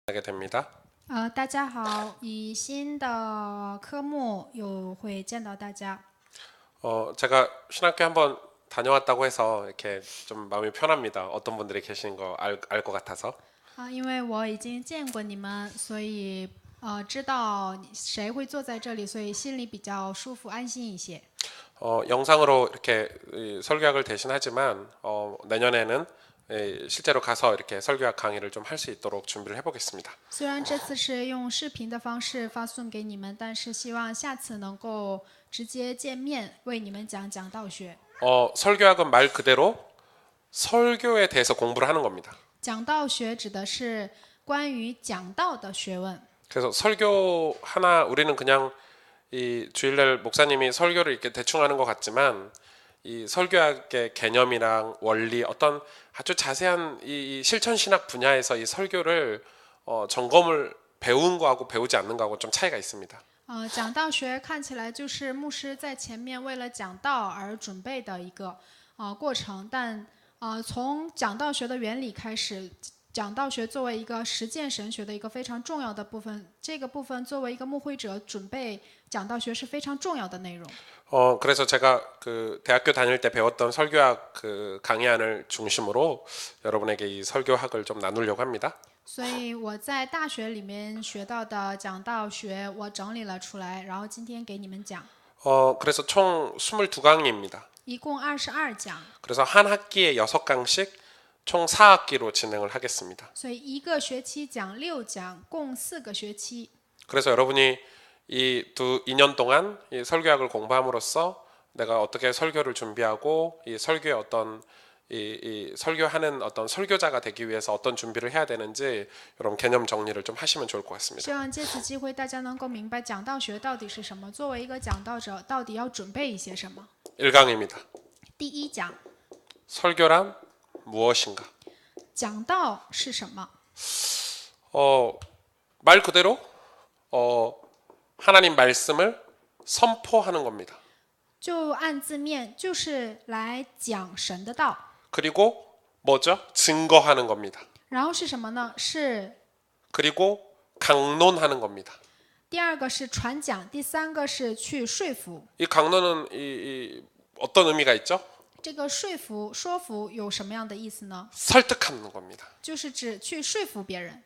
하게 됩니다. 大家好，以新的科目又会见到大家。 제가 신학교 한번 다녀왔다고 해서 이렇게 좀 마음이 편합니다. 어떤 분들이 계신 거 알 것 같아서. 因为我已经见过你们，所以知道谁会坐在这里，所以心里比较舒服、安心一些。 영상으로 이렇게 설교학을 대신하지만 내년에는 실제로 가서 이렇게 설교학 강의를 좀 할 수 있도록 준비를 해보겠습니다. 虽然这次是用视频的方式发送给你们，但是希望下次能够直接见面为你们讲讲道学。 설교학은 말 그대로 설교에 대해서 공부를 하는 겁니다. 讲道学指的是关于讲道的学问。 그래서 설교 하나 우리는 그냥 이 주일날 목사님이 설교를 이렇게 대충 하는 것 같지만 이 설교학의 개념이랑 원리 어떤 아주 자세한 이 실천 신학 분야에서 이 설교를 점검을 배운 거하고 배우지 않는 거하고 좀 차이가 있습니다. 讲道学看起来就是牧师在前面为了讲道而准备的一个过程，但从讲道学的原理开始，讲道学作为一个实践神学的一个非常重要的部分，这个部分作为一个牧会者准备讲道学是非常重要的内容。 그래서 제가 그 대학교 다닐 때 배웠던 설교학 그 강의안을 중심으로 여러분에게 이 설교학을 좀 나누려고 합니다. 所以我在大学里面学到的讲道学，我整理了出来，然后今天给你们讲。 그래서 총 22강의입니다. 一共22讲。 그래서 한 학기에 6강씩 총 4학기로 진행을 하겠습니다. 所以一个学期讲6讲，共4个学期。 그래서 여러분이 이 2년 동안 이 설교학을 공부함으로써 내가 어떻게 설교를 준비하고 이 설교의 어떤 이 설교하는 어떤 설교자가 되기 위해서 어떤 준비를 해야 되는지 여러분 개념 정리를 좀 하시면 좋을 것 같습니다. 希望借此机会大家能够明白讲道学到底是什么，作为一个讲道者到底要准备一些什么。 1강입니다. 第一讲， 설교란 무엇인가? 讲道是什么？ 말 그대로 하나님 말씀을 선포하는 겁니다. 就按字面，就是来讲神的道。 그리고 뭐죠? 증거하는 겁니다. 然后是什么呢？是 그리고 강론하는 겁니다. 第二个是传讲，第三个是去说服。 이 강론은 이 어떤 의미가 있죠? 这个说服、说服有什么样的意思呢？ 설득하는 겁니다. 就是指去说服别人。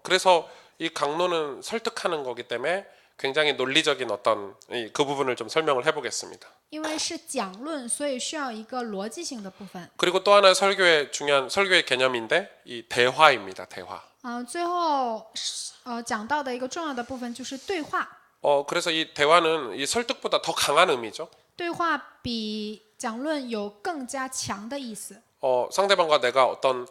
그래서 이 강론은 설득하는 거기 때문에 굉장히 논리적인 어떤 그 부분을 좀 설명을 해보겠습니다. 因为是讲论，所以需要一个逻辑性的部分。 그리고 또 하나 설교의 중요한 설교의 개념인데 이 대화입니다. 대화. 最后讲到的一个重要的部分就是对话。 그래서 이 대화는 이 설득보다 더 강한 의미죠. 对话比讲论有更加强的意思。 상대방과 내가 어떤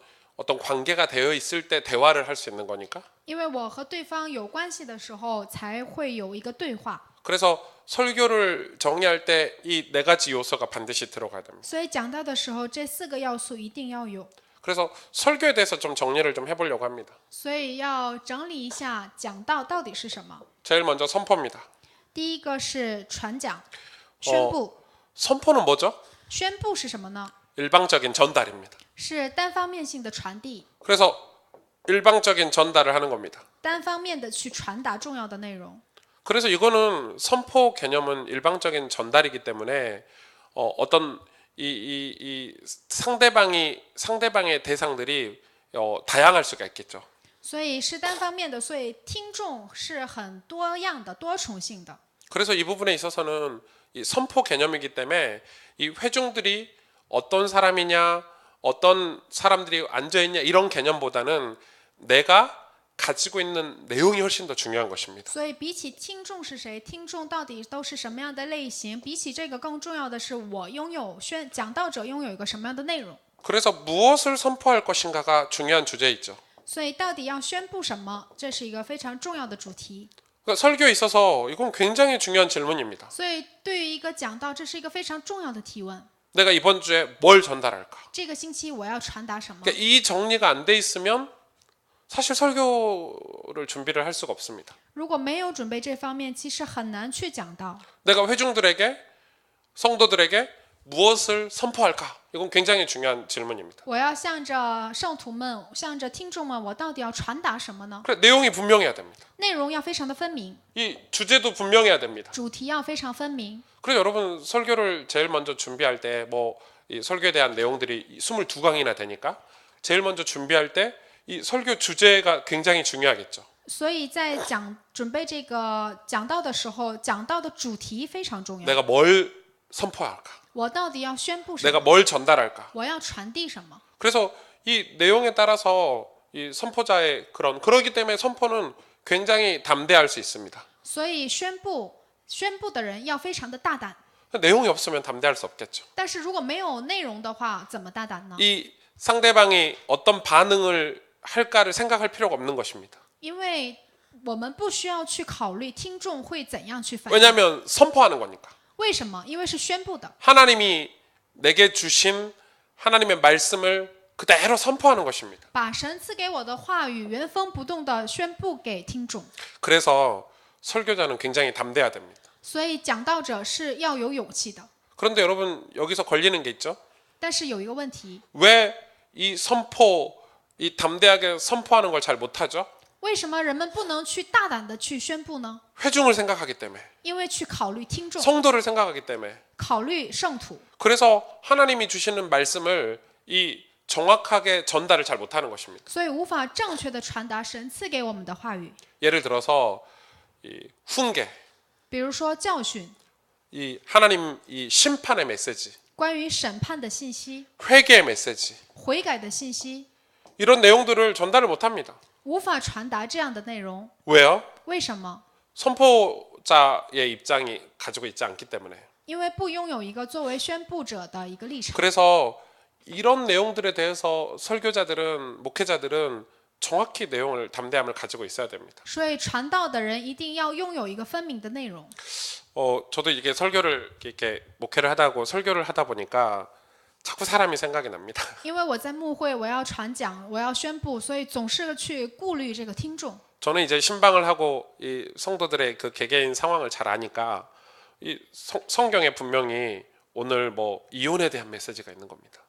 관계가 되어 있을 때 대화를 할 수 있는 거니까. 因为我和对方有关系的时候，才会有一个对话。 그래서 설교를 정리할 때 이 네 가지 요소가 반드시 들어가야 됩니다. 所以讲到的时候，这4个要素一定要有。 그래서 설교에 대해서 좀 정리를 좀 해보려고 합니다. 所以要整理一下讲道到底是什么。 제일 먼저 선포입니다. 第一个是传讲、宣布。 선포는 뭐죠? 宣布是什么呢？ 일방적인 전달입니다. 是单方面性的传递， 그래서 일방적인 전달을 하는 겁니다. 单方面的去传达重要的内容。 그래서 이거는 선포 개념은 일방적인 전달이기 때문에 어떤 이 상대방의 대상들이 다양할 수가 있겠죠. 所以是单方面的，所以听众是很多样的、多重性的。 그래서 이 부분에 있어서는 이 선포 개념이기 때문에 이 회중들이 어떤 사람이냐, 어떤 사람들이 앉아 있냐 이런 개념보다는 내가 가지고 있는 내용이 훨씬 더 중요한 것입니다. 所以比起听众是谁，听众到底都是什么样的类型，比起这个更重要的是我拥有讲道者拥有一个什么样的内容。 그래서 무엇을 선포할 것인가가 중요한 주제이죠. 所以到底要宣布什么，这是一个非常重要的主题。 그러니까 설교에 있어서 이건 굉장히 중요한 질문입니다. 所以对于一个讲道，这是一个非常重要的提问。 내가 이번 주에 뭘 전달할까? 这个星期我要传达什么？ 그러니까 이 정리가 안 돼 있으면 사실 설교를 준비를 할 수가 없습니다. 如果没有准备这方面，其实很难去讲道。 내가 회중들에게 성도들에게 무엇을 선포할까? 이건 굉장히 중요한 질문입니다. 我要向着圣徒们，向着听众们，我到底要传达什么呢？ 그래, 내용이 분명해야 됩니다. 内容要非常的分明， 이 주제도 분명해야 됩니다. 主题要非常分明。 그래서 여러분 설교를 제일 먼저 준비할 때 뭐 이 설교에 대한 내용들이 22강이나 되니까 제일 먼저 준비할 때 이 설교 주제가 굉장히 중요하겠죠. 所以在准备这个讲道的时候，讲道的主题非常重要。 내가 뭘 선포할까? 我到底要宣布什 내가 么？ 뭘 전달할까? 我要传递什么？ 그래서 이 내용에 따라서 이 선포자의 그러기 때문에 선포는 굉장히 담대할 수 있습니다. 所以宣布的人要非常的大胆。 내용이 없으면 담대할 수 없겠죠. 但是如果没有内容的话，怎么大胆呢？ 이 상대방이 어떤 반응을 할까를 생각할 필요가 없는 것입니다. 因为我们不需要去考虑听众会怎样去反应。 왜냐하면 선포하는 거니까. 为什么？因为是宣布的。 하나님이 내게 주신 하나님의 말씀을 그대로 선포하는 것입니다. 把神赐给我的话语原封不动的宣布给听众。 그래서 설교자는 굉장히 담대해야 됩니다. 所以讲道者是要有勇气的。 그런데 여러분 여기서 걸리는 게 있죠. 但是有一个问题， 왜 이 이 담대하게 선포하는 걸 잘 못하죠? 为什么人们不能去大胆的去宣布呢？ 회중을 생각하기 때문에, 因为去考虑听众， 성도를 생각하기 때문에. 考虑圣徒， 그래서 하나님이 주시는 말씀을 이 정확하게 전달을 잘 못하는 것입니다. 所以无法正确的传达神赐给我们的话语。 예를 들어서 이 훈계, 比如说教训， 이 하나님 이 심판의 메시지, 关于审判的信息、 회개의 메시지, 悔改的信息， 이런 내용들을 전달을 못합니다. 无法传达这样的内容。 왜요? 为什么？ 선포자의 입장이 가지고 있지 않기 때문에. 因为不拥有一个作为宣布者的一个立场。 그래서 이런 내용들에 대해서 설교자들은 목회자들은 정확히 내용을 담대함을 가지고 있어야 됩니다. 所以传道的人一定要拥有一个分明的内容。 저도 이게 설교를 이렇게 목회를 설교를 하다 보니까 자꾸 사람이 생각이 납니다. 因为我在牧会，我要传讲，我要宣布，所以总是去顾虑这个听众。 저는 이제 신방을 하고 이 성도들의 그 개개인 상황을 잘 아니까 이 성경에 분명히 오늘 뭐 이혼에 대한 메시지가 있는 겁니다.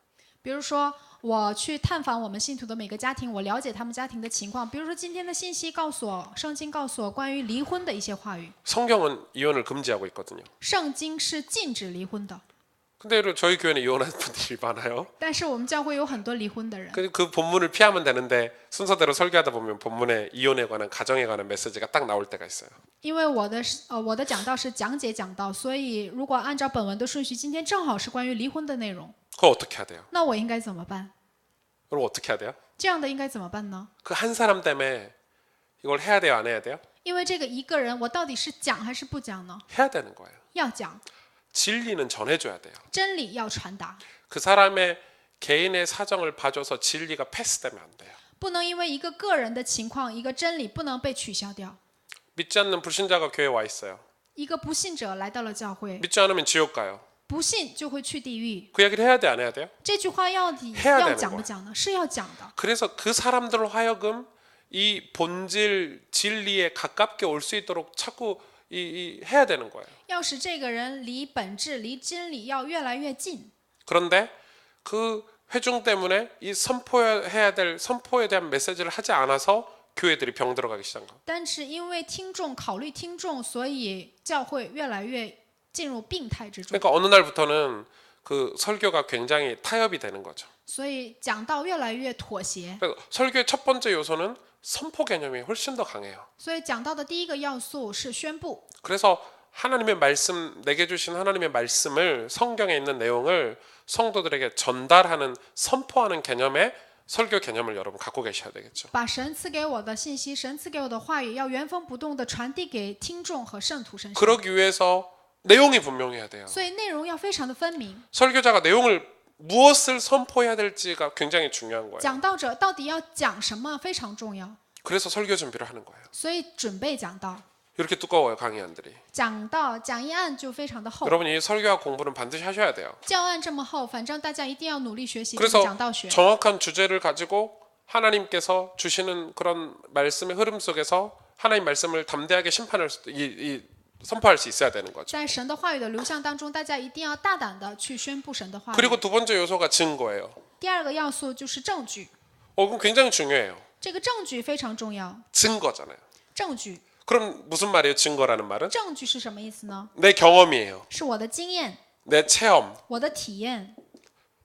比如说，我去探访我们信徒的每个家庭，我了解他们家庭的情况。比如说，今天的信息告诉我，圣经告诉我关于离婚的一些话语。 성경은 이혼을 금지하고 있거든요. 圣经是禁止离婚的， 근데 저희 교회는 이혼하는 분들이 많아요. 但是我们教会有很多离婚的人。 그 본문을 피하면 되는데 순서대로 설교하다 보면 본문에 이혼에 관한 가정에 관한 메시지가 딱 나올 때가 있어요. 因为我的讲道是讲解讲道，所以如果按照本文的顺序，今天正好是关于离婚的内容， 그거 어떻게 해야 돼요? 那我应该怎么办？ 그럼 어떻게 해야 돼요? 这样的应该怎么办呢？ 그 한 사람 때문에 이걸 해야 돼요, 안 해야 돼요? 因为这个一个人，我到底是讲还是不讲呢？ 해야 되는 거예요. 要讲， 진리는 전해줘야 돼요. 真理要传达， 그 사람의 개인의 사정을 봐줘서 진리가 패스되면 안 돼요. 不能因为一个个人的情况，一个真理不能被取消掉。 믿지 않는 불신자가 교회에 와 있어요. 一个不信者来到了教会， 믿지 않으면 지옥 가요. 不信就会去地狱。 그 얘기를 해야 돼, 안 해야 돼요? 这句话要 해야 要 되는 讲 거야 不讲呢？是要讲的。 그래서 그 사람들로 하여금 이 본질 진리에 가깝게 올 수 있도록 자꾸 해야 되는 거예요. 要使这个人离本质、离真理要越来越近。 그런데 그 회중 때문에 이 선포해야 될 선포에 대한 메시지를 하지 않아서 교회들이 병 들어가기 시작한 거예요. 但是因为考虑听众，所以教会越来越进入病态之中。 그러니까 어느 날부터는 그 설교가 굉장히 타협이 되는 거죠. 所以讲道越来越妥协。 그래서 설교의 첫 번째 요소는 선포 개념이 훨씬 더 강해요. 所以讲道的第一个要素是宣布。 그래서 하나님의 말씀, 내게 주신 하나님의 말씀을 성경에 있는 내용을 성도들에게 전달하는 선포하는 개념의 설교 개념을 여러분 갖고 계셔야 되겠죠. 把神赐给我的信息，神赐给我的话语，要原封不动的传递给听众和圣徒身上。 그러기 위해서 내용이 분명해야 돼요. 所以内容要非常的分明。 설교자가 내용을 무엇을 선포해야 될지가 굉장히 중요한 거예요. 讲道者到底要讲什么非常重要， 그래서 설교 준비를 하는 거예요. 所以准备讲道。 이렇게 두꺼워요, 강의안들이. 讲义案就非常的厚， 여러분이 이 설교학 공부는 반드시 하셔야 돼요. 教案这么厚，反正大家一定要努力学习这 그래서 个讲道学。 정확한 주제를 가지고 하나님께서 주시는 그런 말씀의 흐름 속에서 하나님 말씀을 담대하게 심판할 수, 선포할 수 있어야 되는 거죠. 在神的话语的流向当中，大家一定要大胆的去宣布神的话语。 그리고 두 번째 요소가 증거예요. 第二个要素就是证据， 그럼 굉장히 중요해요. 这个证据非常重要。 증거잖아요. 证据， 그럼 무슨 말이에요? 증거라는 말은 证据是什么意思呢？ 내 경험이에요. 是我的经验， 내 체험. 我的体验。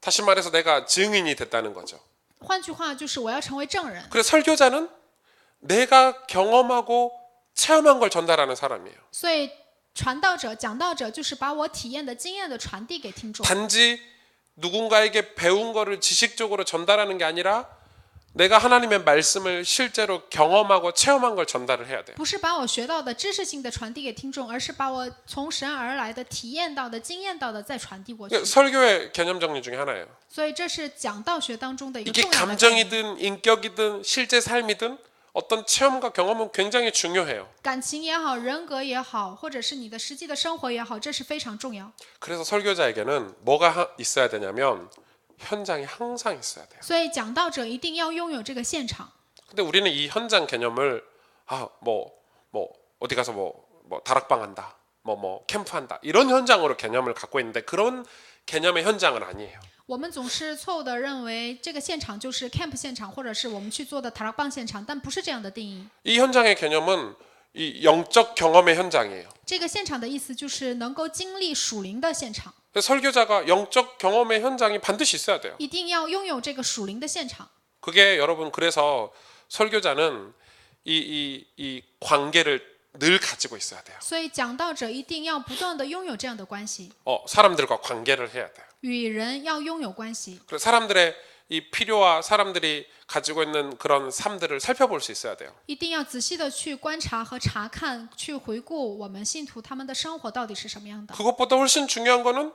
다시 말해서 내가 증인이 됐다는 거죠. 换句话就是我要成为证人。 그래서 설교자는 내가 경험하고 체험한 걸 전달하는 사람이에요. 所以传道者、讲道者就是把我体验的经验的传递给听众， 단지 누군가에게 배운 거를 지식적으로 전달하는 게 아니라 내가 하나님의 말씀을 실제로 경험하고 체험한 걸 전달을 해야 돼요. 不是把我学到的知识性的传递给听众，而是把我从神而来的体验到的、经验到的再传递过去。 설교의 개념 정리 중에 하나예요. 所以这是讲道学当中的一个 이게 重要的概念。 감정이든 인격이든 실제 삶이든 어떤 체험과 경험은 굉장히 중요해요. 感情也好，人格也好，或者是你的实际的生活也好，这是非常重要。 그래서 설교자에게는 뭐가 있어야 되냐면 현장이 항상 있어야 돼요. 所以讲道者一定要拥有这个现场。 근데 우리는 이 현장 개념을 어디 가서 다락방 한다, 캠프 한다 이런 현장으로 개념을 갖고 있는데 그런 개념의 현장은 아니에요. 我们总是错误的认为这个现场就是 camp 现场，或者是我们去做的塔拉棒现场，但不是这样的定义。 이 현장의 개념은 이 영적 경험의 현장이에요. 这个现场的意思就是能够经历属灵的现场， 설교자가 영적 경험의 현장이 반드시 있어야 돼요. 一定要拥有这个属灵的现场。 그게 여러분 그래서 설교자는 이 관계를 늘 가지고 있어야 돼요. 所以讲道者一定要不断的拥有这样的关系， 사람들과 관계를 해야 돼요. 与人要拥有关系， 그래서 사람들의 이 필요와 사람들이 가지고 있는 그런 삶들을 살펴볼 수 있어야 돼요. 一定要仔细的去观察和查看，去回顾我们信徒他们的生活到底是什么样的。 그것보다 훨씬 중요한 거는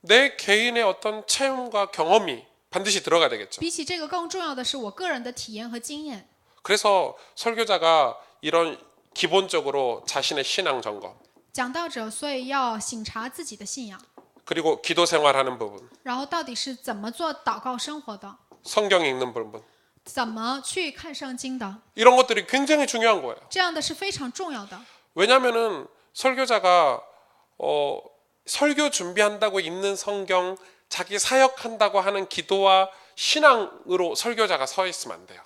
내 개인의 어떤 체험과 경험이 반드시 들어가야 되겠죠. 比起这个更重要的是我个人的体验和经验。 그래서 설교자가 이런 기본적으로 자신의 신앙 점검 讲道者所以要省察自己的信仰， 그리고 기도 생활하는 부분, 然后到底是怎么做祷告生活的， 성경 읽는 부분 怎么去看圣经的， 이런 것들이 굉장히 중요한 거예요. 这样的是非常重要的。 왜냐하면은 설교자가 설교 준비한다고 읽는 성경, 자기 사역한다고 하는 기도와 신앙으로 설교자가 서 있으면 안 돼요.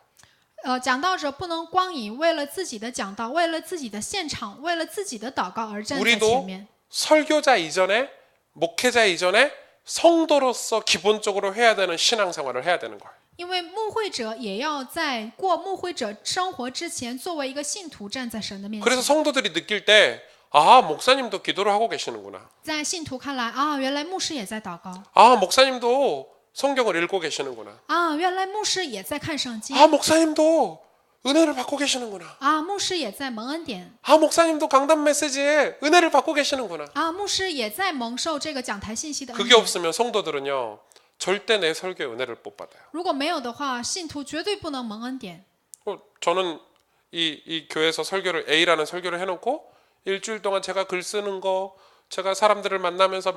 讲道者不能光以为了自己的讲道、为了自己的现场、为了自己的祷告而站在前面。 설교자 이전에 목회자 이전에 성도로서 기본적으로 해야 되는 신앙생활을 해야 되는 거예요. 因为牧会者也要在过牧会者生活之前，作为一个信徒站在神的面 그래서 前。 성도들이 느낄 때 목사님도 기도를 하고 계시는구나. 在信徒看来啊，原来牧师也在祷告 목사님도 성경을 읽고 계시는구나. 啊，原来牧师也在看圣经 목사님도 은혜를 받고 계시는구나. 啊，牧师也在蒙恩典 목사님도 강단 메시지에 은혜를 받고 계시는구나. 啊，牧师也在蒙受这个讲台信息的恩 그게 典。 없으면 성도들은요 절대 내 설교에 은혜를 못 받아요. 如果没有的话，信徒绝对不能蒙恩典。 저는 이 교회에서 설교를 A라는 설교를 해놓고 일주일 동안 제가 글 쓰는 거, 제가 사람들을 만나면서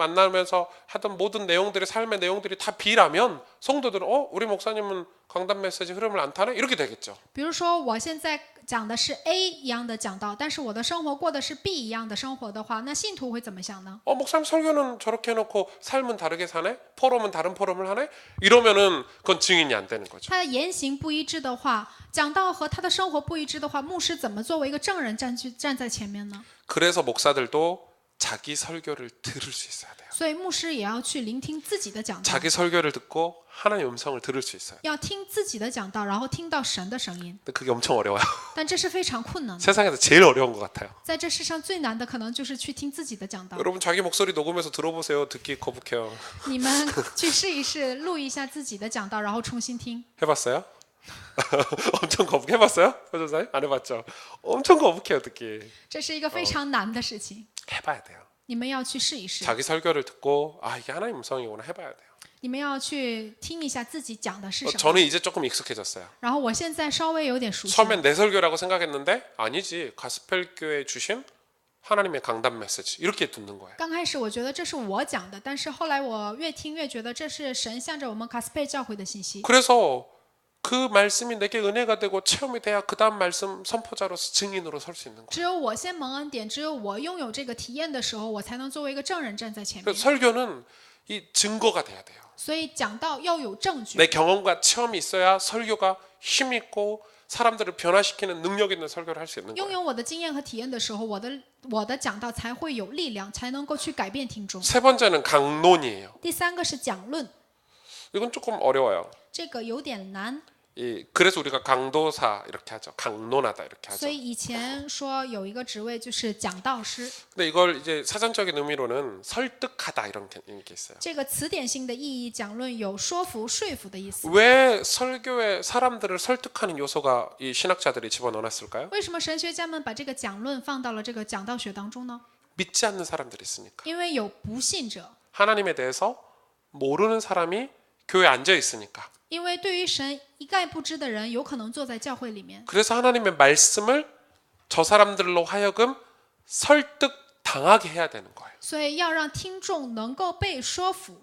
하던 모든 내용들이 삶의 내용들이 다 B라면 성도들은 우리 목사님은 강단 메시지 흐름을 안 타네 이렇게 되겠죠. 比如说，我现在讲的是 A 一样的讲道，但是我的生活过的是 B 一样的生活的话，那信徒会怎么想呢？ 목사님 설교는 저렇게 해놓고 삶은 다르게 사네? 포럼은 다른 포럼을 하네? 이러면은 그건 증인이 안 되는 거죠. 他的言行不一致的话，讲道和他的生活不一致的话，牧师怎么作为一个证人站在前面呢？ 그래서 목사들도 자기 설교를 들을 수 있어야 돼요. 所以牧师也要去聆听自己的讲道， 자기 설교를 듣고 하나님의 음성을 들을 수 있어요. 要听自己的讲道，然后听到神的声音。 근데 그게 엄청 어려워요. 但这是非常困难的， 세상에서 제일 어려운 것 같아요. 在这世上最难的可能就是去听自己的讲道。 여러분 자기 목소리 녹음해서 들어보세요. 듣기 거북해요. 你们去试一试，录一下自己的讲道，然后重新听。 해봤어요? 엄청 거북 해봤어요? 표준사님 안 해봤죠? 엄청 거북해요 듣기. 这是一个非常难的事情， 해봐야 돼요. 你们要去试一试， 자기 설교를 듣고 이게 하나님 음성이구나 해봐야 돼요. 你们要去听一下自己讲的是什么。 저는 이제 조금 익숙해졌어요. 然后我现在稍微有点熟悉了。 처음엔 내 설교라고 생각했는데 아니지 가스펠 교회 주신 하나님의 강단 메시지 이렇게 듣는 거예요. 刚开始我觉得这是我讲的，但是后来我越听越觉得这是神向着我们卡斯佩教会的信息。 그래서 그 말씀이 내게 은혜가 되고 체험이 돼야 그 다음 말씀 선포자로서 증인으로 설 수 있는 거예요. 只有我先蒙恩典，只有我拥有这个体验的时候，我才能作为一个证人站在前面。 그래서 설교는 이 증거가 돼야 돼요. 所以讲道要有证据 내 ， 경험과 체험이 있어야 설교가 힘 있고 사람들을 변화시키는 능력 있는 설교를 할 수 있는 拥 거예요. 有我的经验和体验的时候，我的讲道才会有力量，才能够去改变听众。 세 번째는 강론이에요. 第三个是讲论， 이건 조금 어려워요. 这个有点难， 그래서 우리가 강도사 이렇게 하죠. 강론하다 이렇게 所 하죠. 以以前说有一个职位就是讲道师， 근데 이걸 이제 사전적인 의미로는 설득하다 이런 게 있어요. 这个词典性的意义，讲论有说服、说服的意思。 왜 설교에 사람들을 설득하는 요소가 이 신학자들이 집어넣어놨을까요? 为什么神学家们把这个讲论放到了这个讲道学当中呢？ 믿지 않는 사람들이 있으니까. 因为有不信者， 하나님에 대해서 모르는 사람이 교회에 앉아 있으니까. 因为对于神一概不知的人，有可能坐在教会里面。 그래서 하나님의 말씀을 저 사람들로 하여금 설득당하게 해야 되는 거예요. 所以要让听众能够被说服，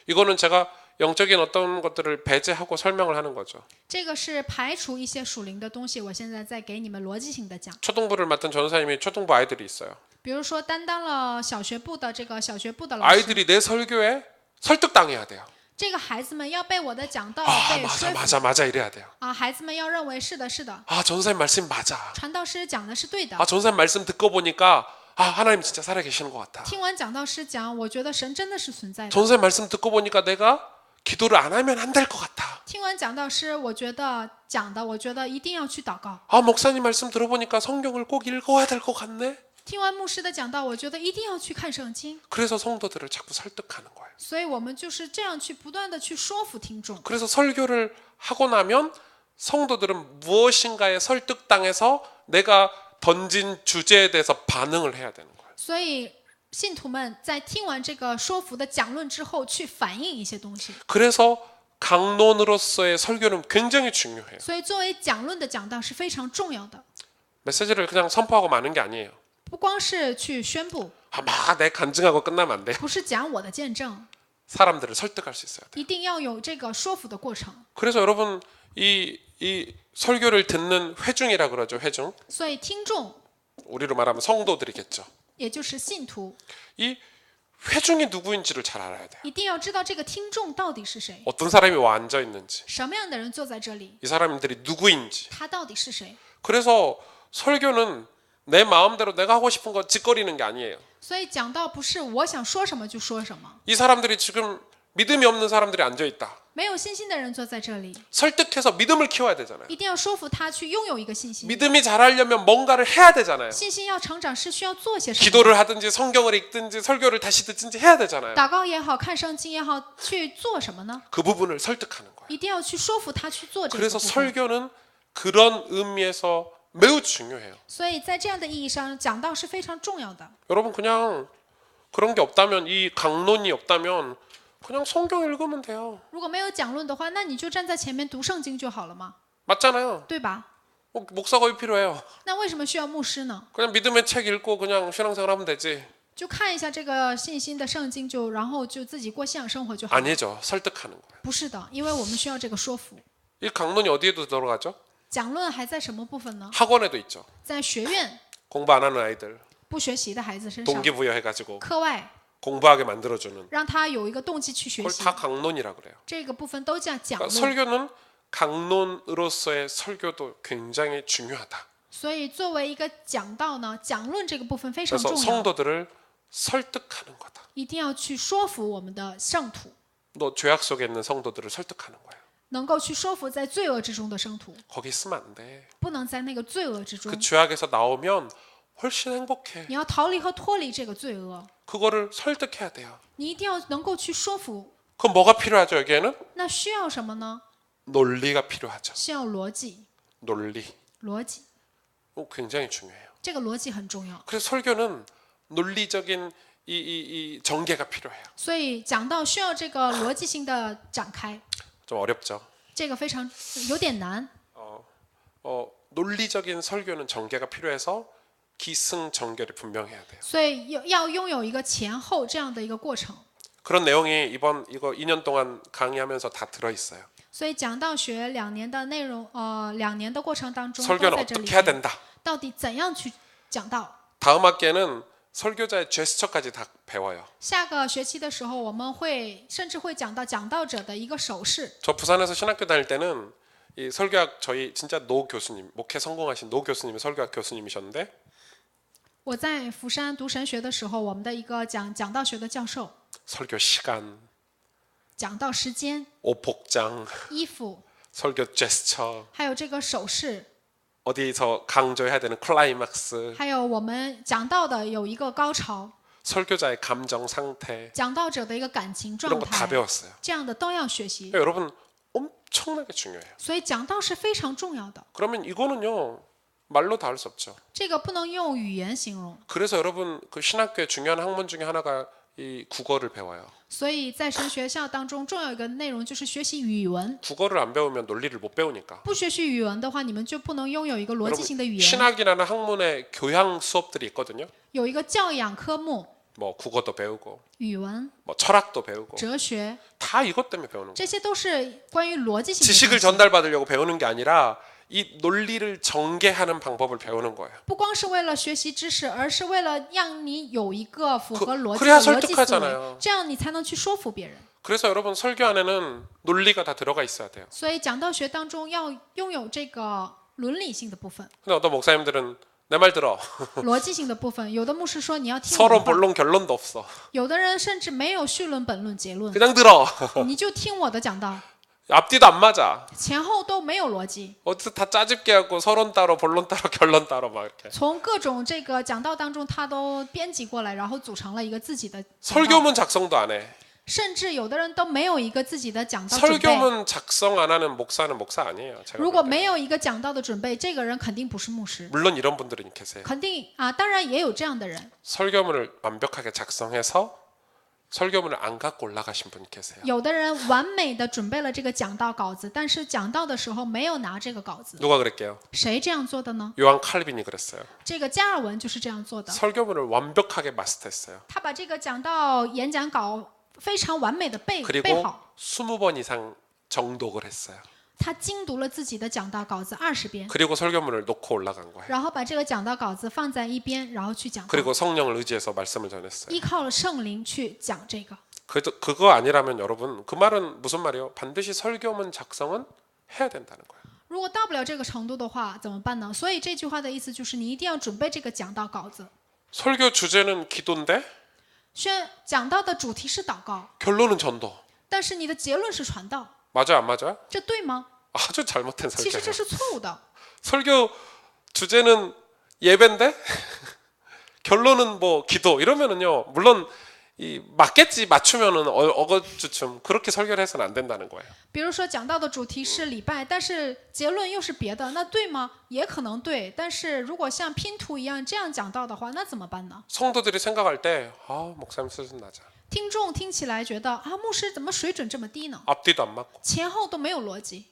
이거는 제가 영적인 어떤 것들을 배제하고 설명을 하는 거죠. 这个是排除一些属灵的东西。我现在在给你们逻辑性的讲， 초등부를 맡은 전사님이 초등부 아이들이 있어요. 比如说担当了小学部的这个小学部的老师， 아이들이 내 설교에 설득당해야 돼요. 这个孩子们要被我的讲道 아 被说 맞아 服 맞아 이래야 돼요. 啊，孩子们要认为是的，是的， 아 전사님 말씀 맞아. 传道师讲的是对的 아 。 전사님 말씀 듣고 보니까 아 하나님 진짜 살아 계시는 것 같다. 听完讲道师讲，我觉得神真的是存在的。 전사님 말씀 듣고 보니까 내가 기도를 안 하면 안 될 것 같아. 听完讲道师，我觉得讲的，我觉得一定要去祷告。 아 목사님 말씀 들어보니까 성경을 꼭 읽어야 될 것 같네. 听完牧师的讲道，我觉得一定要去看圣经。 그래서 성도들을 자꾸 설득하는 거예요. 所以我们就是这样去不断的去说服听众。 그래서 설교를 하고 나면 성도들은 무엇인가에 설득당해서 내가 던진 주제에 대해서 반응을 해야 되는 거예요. 所以信徒们在听完这个说服的讲论之后，去反映一些东西。 그래서 강론으로서의 설교는 굉장히 중요해요. 所以作为讲论的讲道是非常重要的， 메시지를 그냥 선포하고 마는 게 아니에요. 不光是去宣布， 막 내 간증하고 끝나면 안 돼. 不是讲我的见证， 사람들을 설득할 수 있어야 돼. 一定要有这个说服的过程。 그래서 여러분 이 설교를 듣는 회중이라 그러죠. 회중. 所以听众 우리로 말하면 성도들이겠죠. 也就是信徒， 이 회중이 누구인지를 잘 알아야 돼요. 一定要知道这个听众到底是谁， 어떤 사람이 와 앉아 있는지, 什么样的人坐在这里， 이 사람들이 누구인지. 他到底是谁。 그래서 설교는 내 마음대로 내가 하고 싶은 거 짓거리는 게 아니에요. 所以讲道不是我想说什么就说什么， 이 사람들이 지금 믿음이 없는 사람들이 앉아 있다. 没有信心的人坐在这里， 설득해서 믿음을 키워야 되잖아요. 一定要说服他去拥有一个信心。 믿음이 자라려면 뭔가를 해야 되잖아요. 信心要成长是需要做些什么？ 기도를 하든지 성경을 읽든지 설교를 다시 듣든지 해야 되잖아요. 祷告也好，看圣经也好，去做什么呢？ 그 부분을 설득하는 거예요. 一定要去说服他去做这个 그래서 部分。 설교는 그런 의미에서 매우 중요해요. 所以在这样的意义上，讲道是非常重要的。 여러분 그냥 그런 게 없다면 이 강론이 없다면 그냥 성경 읽으면 돼요. 如果没有讲论的话，那你就站在前面读圣经就好了嘛， 맞잖아요. 对吧？ 목사가 왜 필요해요? 那为什么需要牧师呢？ 그냥 믿음의 책 읽고 그냥 신앙생활 하면 되지. 就看一下这个信心的圣经就，然后就自己过信仰生活就好了。 아니죠. 설득하는 거예요. 不是的，因为我们需要这个说服。 이 강론이 어디에도 들어가죠? 讲论还在什么部分呢？ 학원에도 있죠. 在学院 공부 안 하는 아이들 不学习的孩子身上， 동기부여해가지고 课外 공부하게 만들어주는 让他有一个动机去学 그걸 习， 다 강론이라 그래요. 这个部分都叫讲 그러니까 论。 설교는 강론으로서의 설교도 굉장히 중요하다. 所以作为一个讲道呢，讲论这个部分非常 그래서 重要， 성도들을 설득하는 거다. 一定要去说服我们的圣徒， 너 죄악 속에 있는 성도들을 설득하는 거예요. 能够去说服在罪恶之中的圣徒， 거기 있으면 안 돼. 不能在那个罪恶之中 그 。 죄악에서 나오면 훨씬 행복해. 你要逃离和脱离这个罪恶， 그거를 설득해야 돼요. 你一定要能够去说服。 그럼 뭐가 필요하죠? 여기에는 那需要什么呢？ 논리가 필요하죠. 需要逻辑， 논리. 逻辑， 굉장히 중요해요. 这个逻辑很重要。 그래서 설교는 논리적인 이 전개가 필요해요. 所以讲道需要这个逻辑性的展开， 좀 어렵죠. 这个非常有点难。 논리적인 설교는 전개가 필요해서 기승전결이 분명해야 돼요. 所以要拥有一个前后这样的一个过程。 그런 내용이 이번 이거 2년 동안 강의하면서 다 들어 있어요. 所以讲道学2年的内容，2年的过程当中都 설교는 在这里 어떻게 해야 面。 된다. 到底怎样去讲道？ 다음 학기에는 설교자의 제스처까지 다 배워요. 下个学期的时候，我们会甚至会讲到讲道者的一个手势。 저 부산에서 신학교 다닐 때는 이 설교학 저희 진짜 노 교수님, 목회 성공하신 노 교수님이 설교학 교수님이셨는데 我在釜山读神学的时候，我们的一个讲道学的教授， 설교 시간, 讲道时间、 옷 복장, 衣服， 설교 제스처, 还有这个手势， 어디서 강조해야 되는 클라이막스, 还有我们讲道的有一个高潮， 설교자의 감정 상태 讲道者的一个感情 이런 状 거 다 态， 배웠어요. 这样的都要学习。 그러니까 여러분 엄청나게 중요해요. 所以讲道是非常重要的， 그러면 이거는요 말로 다 할 수 없죠. 这个不能用语言形容。 그래서 여러분 그 신학교의 중요한 학문 중에 하나가 이 국어를 배워요. 所以在神学校当中，重要一个内容就是学习语文。 국어를 안 배우면 논리를 못 배우니까. 不学习语文的话，你们就不能拥有一个逻辑性的语 여러분 言。 신학이라는 학문의 교양 수업들이 있거든요. 有一个教养科目， 뭐 국어도 배우고 语文、 뭐 철학도 배우고 哲学， 다 이것 때문에 배우는 거예요. 这些都是关于逻辑性的 지식을 东西。 전달받으려고 배우는 게 아니라 이 논리를 전개하는 방법을 배우는 거예요. 不光是为了学习知识，而是为了让你有一个符合逻辑 그래야 的逻辑思 설득하잖아요 维，这样你才能去说服别人。 그래서 여러분 설교 안에는 논리가 다 들어가 있어야 돼요. 所以讲道学当中要拥有这个伦理性的部分、 근데 어떤 목사님들은 내 말 들어. 逻辑性的部分。有的牧师说你要听我的 서론 话， 본론 결론도 없어. 有的人甚至没有绪论、本论、结论， 그냥 들어. 你就听我的讲道， 앞뒤도 안 맞아. 前后都没有逻辑。 어디서 다 짜집게 하고 서론 따로 본론 따로 결론 따로 막 이렇게. 从各种这个讲道当中，他都编辑过来，然后组成了一个自己的讲道。 설교문 작성도 안 해. 甚至有的人都没有一个自己的讲道准备。 설교문 작성 안 하는 목사는 목사 아니에요. 제가 如果 볼 때. 没有一个讲道的准备，这个人肯定不是牧师。 물론 이런 분들은 계세요. 肯定啊，当然也有这样的人。 설교문을 완벽하게 작성해서 설교문을 안 갖고 올라가신 분 계세요. 有的人完美的准备了这个讲道稿子，但是讲道的时候没有拿这个稿子。 누가 그랬게요? 谁这样做的呢？ 요한 칼빈이 그랬어요. 这个加尔文就是这样做的。 설교문을 완벽하게 마스터했어요. 他把这个讲道演讲稿非常完美的背 그리고 好， 20번 이상 정독을 했어요. 他精读了自己的讲道稿子20遍， 그리고 설교문을 놓고 올라간 거예요. 然后把这个讲道稿子放在一边，然后去讲道， 그리고 성령을 의지해서 말씀을 전했어요. 依靠了圣灵去讲这个。 그거 아니라면 여러분 그 말은 무슨 말이에요? 반드시 설교문 작성은 해야 된다는 거예요. 如果到不了这个程度的话，怎么办呢？所以这句话的意思就是，你一定要准备这个讲道稿子。 설교 주제는 기도인데 讲道的主题是祷告， 결론은 전도. 但是你的结论是传道， 맞아요, 안 맞아요? 这对吗？ 아주 잘못된 其实这 설교예요. 是错误的。 설교 주제는 예배인데 결론은 뭐 기도 이러면은요. 물론 이 맞겠지 맞추면은 어거주춤 그렇게 설교를 해서는 안 된다는 거예요. 比如说讲道的主题是礼拜，但是结论又是别的，那对吗？也可能对，但是如果像拼图一样这样讲道的话，那怎么办呢？ 성도들이 생각할 때 목사님 수준 낮아. 听众听起来觉得啊，牧师怎么水准这么低呢？ 앞뒤도 안 맞고 前后都没有逻辑，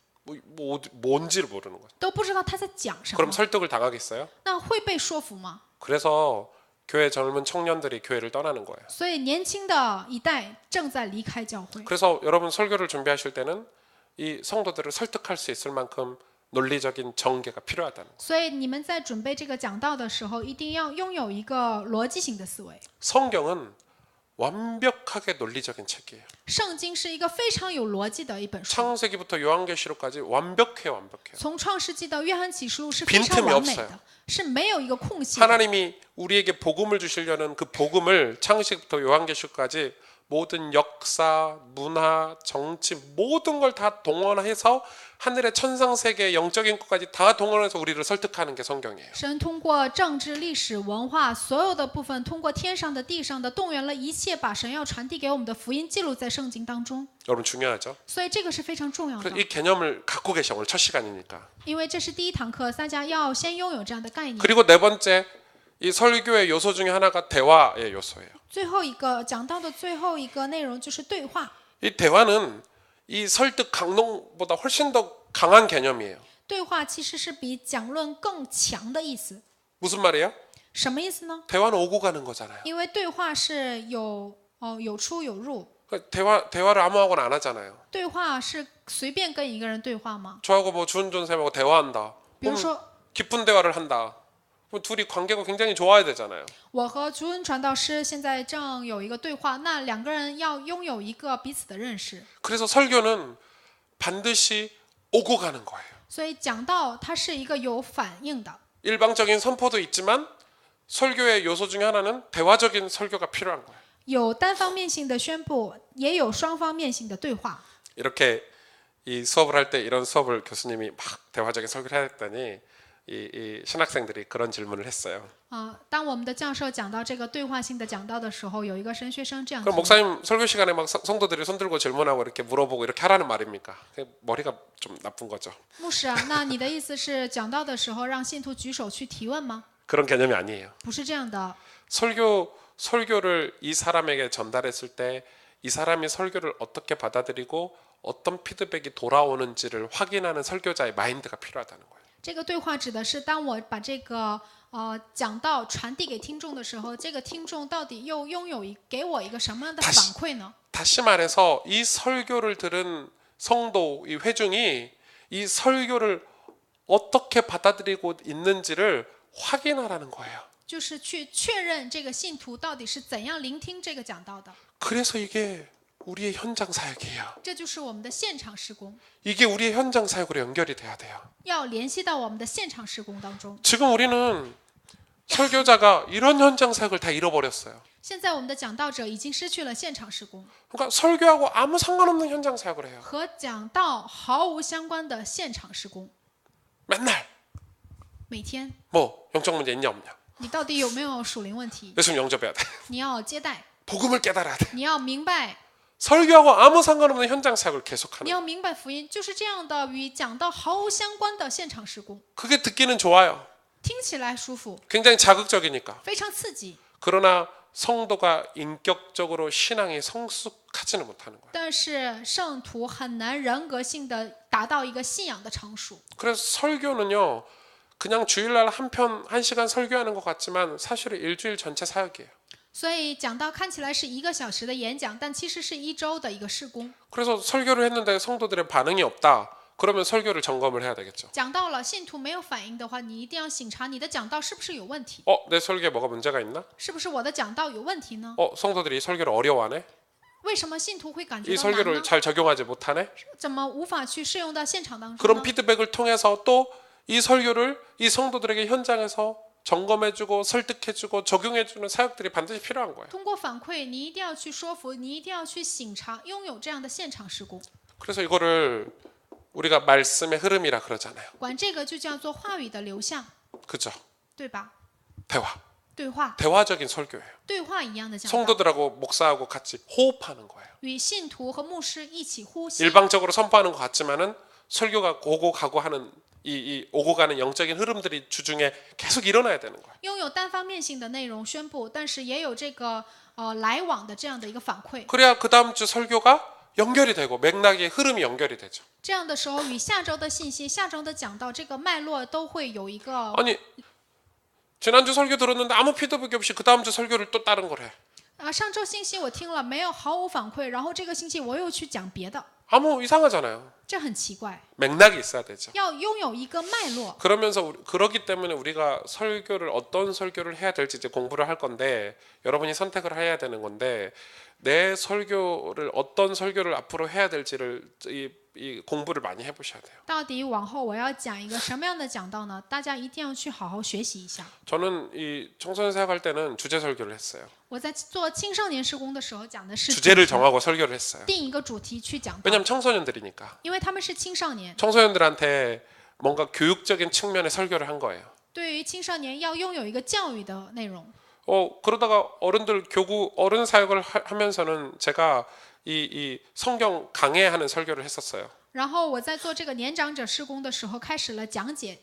뭔지를 모르는 거죠. 都不知道他在讲什 그럼 么， 설득을 당하겠어요? 那会被说服吗？ 그래서 교회 젊은 청년들이 교회를 떠나는 거예요. 所以年轻的一代正在离开教会。 그래서 여러분 설교를 준비하실 때는 이 성도들을 설득할 수 있을 만큼 논리적인 전개가 필요하다는 거예요. 所以你们在准备这个讲道的时候，一定要拥有一个逻辑性的思维。 성경은 완벽하게 논리적인 책이에요. 圣经是一个非常有逻辑的一本书， 창세기부터 요한계시록까지 완벽해요. 从创世纪到约翰启示录是非常 빈틈이 完美 없어요 的，是没有一个空隙的。 하나님이 우리에게 복음을 주시려는 그 복음을 창세기부터 요한계시록까지 모든 역사, 문화, 정치 모든 걸 다 동원해서 하늘의 천상 세계 영적인 것까지 다 동원해서 우리를 설득하는 게 성경이에요. 神通过政治、历史、文化所有的部分，通过天上的、地上的，动员了一切，把神要传递给我们的福音记录在圣经当中。 여러분 중요하죠? 所以这个是非常重要的 그래서 ，이 개념을 갖고 계셔. 오늘 첫 시간이니까. 因为这是第一堂课，大家要先拥有这样的概念。 그리고 네 번째 이 설교의 요소 중에 하나가 대화의 요소예요. 最后一个讲到的最后一个内容就是对话。 이 대화는 이 설득 강론보다 훨씬 더 강한 개념이에요. 对话其实是比讲论更强的意思。 무슨 말이에요? 什么意思呢？ 대화는 오고 가는 거잖아요. 因为对话是有出有入， 대화를 아무하고나 안 하잖아요. 对话是随便跟一个人对话吗？ 저하고 뭐 주은 존쌤하고 대화한다. 比如 그럼 说 깊은 대화를 한다. 그럼 둘이 관계가 굉장히 좋아야 되잖아요. 我和朱恩传道师现在正有一个对话，那两个人要拥有一个彼此的认识， 그래서 설교는 반드시 오고 가는 거예요. 所以讲道它是一个有反应的。 일방적인 선포도 있지만 설교의 요소 중에 하나는 대화적인 설교가 필요한 거예요. 有单方面性的宣布，也有双方面性的对话。 이렇게 이 수업을 할 때 이런 수업을 교수님이 막 대화적인 설교를 해야 했더니 이 신학생들이 그런 질문을 했어요. 当我们的教授讲到这个对话性的讲道的时候，有一个神学生这样 그럼 提问 목사님 설교 시간에 막 성도들이 손 들고 질문하고 이렇게 물어보고 이렇게 하라는 말입니까? 머리가 좀 나쁜 거죠. 牧师啊，那你的意思是讲道的时候让信徒举手去提问吗？ 그런 개념이 아니에요. 不是这样的。 설교를 이 사람에게 전달했을 때 이 사람이 설교를 어떻게 받아들이고 어떤 피드백이 돌아오는지를 확인하는 설교자의 마인드가 필요하다는 거예요. 这个对话指的是，当我把这个讲道传递给听众的时候，这个听众到底又拥有给我一个什么样的反馈呢？ 다시 말해서 이 설교를 들은 성도, 이 회중이 이 설교를 어떻게 받아들이고 있는지를 확인하라는 거예요. 就是去确认这个信徒到底是怎样聆听这个讲道的。 그래서 이게 우리의 현장 사역이에요. 这就是我们的现场施工， 이게 우리의 현장 사역으로 연결이 돼야 돼요. 要联系到我们的现场施工当中。 지금 우리는 설교자가 이런 현장 사역을 다 잃어버렸어요. 现在我们的讲道者已经失去了现场施工， 그러니까 설교하고 아무 상관없는 현장 사역을 해요. 和讲道毫无相关的现场施工。 맨날 每天， 뭐 영적 문제 있냐 없냐. 你到底有没有属灵问题？ 예수님 영접해야 돼. 你要接待， 복음을 깨달아야 돼. 你要明白， 설교하고 아무 상관없는 현장 사역을 你 계속하는. 要明白福音就是这样的，与讲道毫无相关的现场施工， 그게 듣기는 좋아요. 听起来舒服， 굉장히 자극적이니까. 非常刺激。 그러나 성도가 인격적으로 신앙이 성숙하지는 못하는 거예요. 但是圣徒很难人格性的达到一个信仰的成熟， 그래서 설교는요. 그냥 주일날 한 시간 설교하는 것 같지만 사실은 일주일 전체 사역이에요. 所以讲道看起来是1个小时的演讲，但其实是1周的一个施工。 그래서 설교를 했는데 성도들의 반응이 없다. 그러면 설교를 점검을 해야 되겠죠. 讲到了信徒没有反应的话，你一定要审查你的讲道是不是有问题， 내 설교에 뭐가 문제가 있나? 是不是我的讲道有问题呢？ 성도들이 이 설교를 어려워하네? 为什么信徒会感 이 觉到难 설교를 呢？ 잘 적용하지 못하네? 怎么无法去适用到现场当中 그런 呢？ 피드백을 통해서 또 이 설교를 이 성도들에게 현장에서 점검해주고 설득해주고 적용해주는 사역들이 반드시 필요한 거예요. 通过反馈，你一定要去说服，你一定要去审查，拥有这样的现场施工。 그래서 이거를 우리가 말씀의 흐름이라 그러잖아요. 管这个就叫做话语的流向， 그죠? 对吧？ 대화. 对话， 대화적인 설교예요. 对话一样的讲道， 성도들하고 목사하고 같이 호흡하는 거예요. 与信徒和牧师一起呼吸。 일방적으로 선포하는 것 같지만은 설교가 오고 가고 하는 이 오고 가는 영적인 흐름들이 주중에 계속 일어나야 되는 거예요. 拥有单方面性的内容宣布，但是也有这个来往的这样的一个反馈。 그래야 그 다음 주 설교가 연결이 되고 맥락의 흐름이 연결이 되죠. 这样的时候，与下周的信息、下周的讲道这个脉络都会有一个 아니 지난주 설교 들었는데 아무 피드백이 없이 그 다음 주 설교를 또 다른 걸 해. 上周信息我听了没有毫无反馈，然后这个星期我又去讲别的， 아무 이상하잖아요. 这很奇怪。 맥락이 있어야 되죠. 要拥有一个脉络， 그러면서 그러기 때문에 우리가 설교를 어떤 설교를 해야 될지 이제 공부를 할 건데 여러분이 선택을 해야 되는 건데 내 설교를 어떤 설교를 앞으로 해야 될지를 이 공부를 많이 해보셔야 돼요. 到底往后我要讲一个什么样的讲道呢？大家一定要去好好学习一下。 저는 이 청소년 사역할 때는 주제 설교를 했어요. 我在做青少年施工的时候讲的是 주제를 정하고 설교를 했어요. 定一个主题去讲道， 왜냐하면 청소년들이니까. 因为他们是青少年， 청소년들한테 뭔가 교육적인 측면의 설교를 한 거예요. 对于青少年要拥有一个教育的内容。 그러다가 어른들 교구 어른 사역을 하면서는 제가 이 성경 강해하는 설교를 했었어요. 然后我在做这个年长者施工的时候，开始了讲解。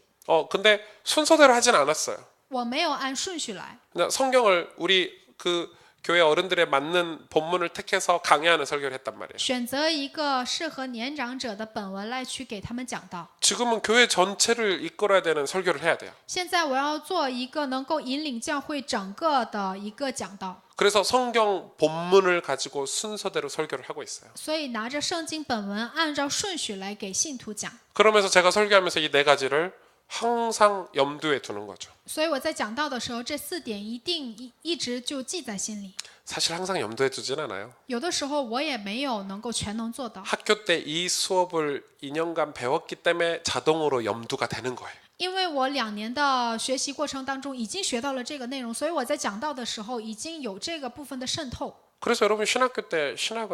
근데 순서대로 하진 않았어요. 我没有按顺序来， 그냥 성경을 우리 그 교회 어른들에 맞는 본문을 택해서 강해하는 설교를 했단 말이에요. 选择一个适合年长者的本文来去给他们讲道。 지금은 교회 전체를 이끌어야 되는 설교를 해야 돼요. 现在我要做一个能够引领教会整个的一个讲道， 그래서 성경 본문을 가지고 순서대로 설교를 하고 있어요. 所以拿着圣经本文，按照顺序来给信徒讲。 그러면서 제가 설교하면서 이 네 가지를 항상 염두에 두는 거죠. 所以我在讲道的时候，这4点一定一直就记在心里。 사실 항상 염두에 두진 않아요. 有的时候我也没有能够全能做到， 학교 때 이 수업을 2년간 배웠기 때문에 자동으로 염두가 되는 거예요. 因为我2年的学习过程当中已经学到了这个内容，所以我在讲道的时候已经有这个部分的渗透。 그래서 여러분 신학교 때 신학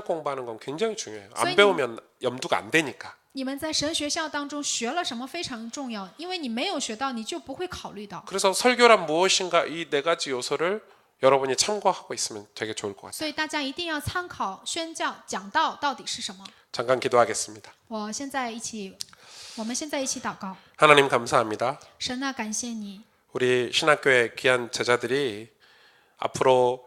공부하는 건 굉장히 중요해요. 안 선생님. 배우면 염두가 안 되니까. 你们在神学校当中学了什么非常重要，因为你没有学到，你就不会考虑到。 그래서 설교란 무엇인가 이 네 가지 요소를 여러분이 참고하고 있으면 되게 좋을 것 같아요. 所以大家一定要参考宣教讲道到底是什么。 잠깐 기도하겠습니다. 我们现在一起祷告。 하나님 감사합니다. 神啊，感谢你， 우리 신학교의 귀한 제자들이 앞으로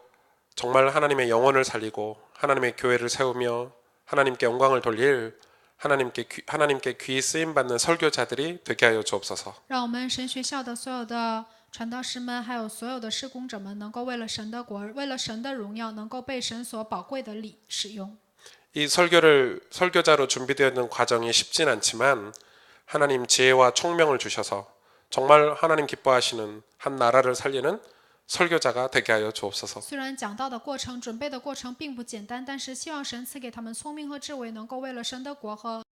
정말 하나님의 영혼을 살리고 하나님의 교회를 세우며 하나님께 영광을 돌릴 하나님께 귀 쓰임 받는 설교자들이 되게 하여 주옵소서. 让我们神学校的所有的传道师们，还有所有的事工者们，能够为了神的国，为了神的荣耀，能够被神所宝贵的礼使用。 이 설교자로 준비되는 과정이 쉽진 않지만 하나님 지혜와 총명을 주셔서 정말 하나님 기뻐하시는 한 나라를 살리는 설교자가 되게 하여 주옵소서. 虽然讲道的过程、准备的过程并不简单，但是希望神赐给他们聪明和智慧，能够为了神的国和